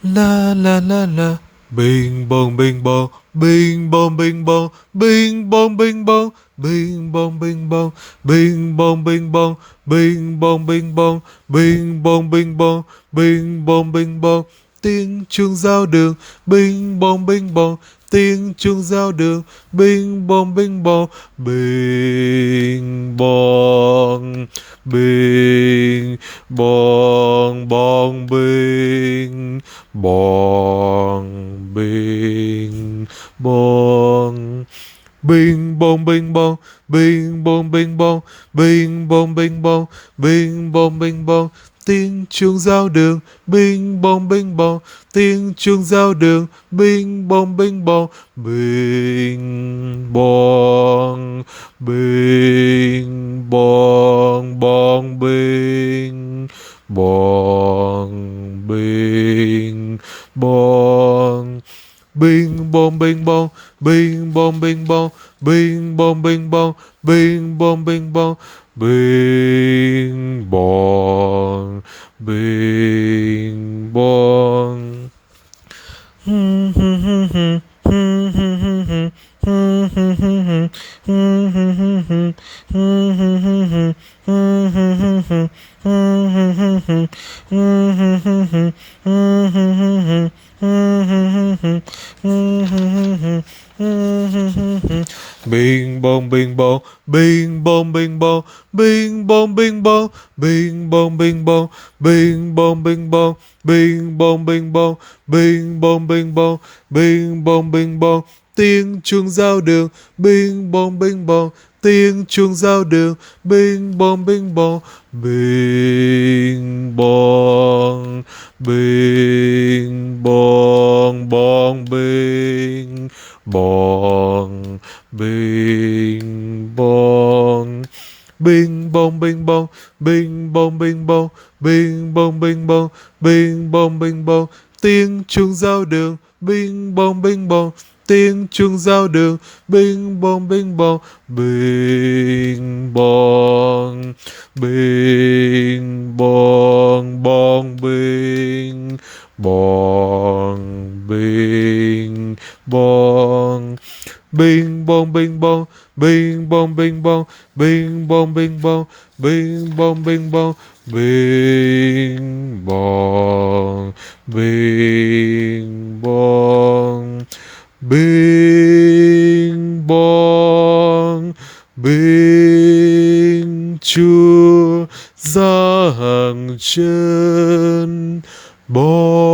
La la la la. Bing bong bing bong. Bing bong bing bong. Bing bong bing bong. Bing bong bing bong. Bing bong bing bong. Bing bong bing bong. Bing bong bing bong. Bing bong bing bong. Tiếng chuông giao đường. Bing bong bing bong. Tiếng chuông giao đường. Bing bong bing bong. Bing bong. Bing bong bong bing bong bing bong. Bing bong bing bong. Bing bong bing bong. Bing bong bing bong. Bing bong bing bong. Tiếng chuông giao đường. Bing bong bing bong. Tiếng chuông giao đường. Bing bong bing bong. Bing bong. Bing bong bong bing bong bing bong. Bing bong bing bong. Bing bong bing bong. Bing bong bing bong. Bing bong bing bong. Bing bong bing bong. Bing bong bing bong. Bing bong bing bong. Bing bong bing bong. Bing bong bing bong. Bing bong bing bong. Bing bong bing bong. Bing bong bing bong. Bing bong bing bong. Tiếng chuông giao đường. Bing bong bing bong. Tiếng chuông giao đường. Bing bong bing bong. Bing bong. Bing bong bong bing bong bing bong. Bing bong bing bong. Bing bong bing bong. Bing bong bing bong. Bing bong bing bong. Tiếng chuông giao đường. Bing bong bing bong. Tiếng chuông giao đường. Bing bong bing bong. Bing bong. Bing bong bong bing bong bing bong. Bing bong bing bong. Bing bong bing bong. Bing bong bing bong. Bing bong bing bong. Bing bong bing bong. Bing bong bing Chúa giáng chân bong.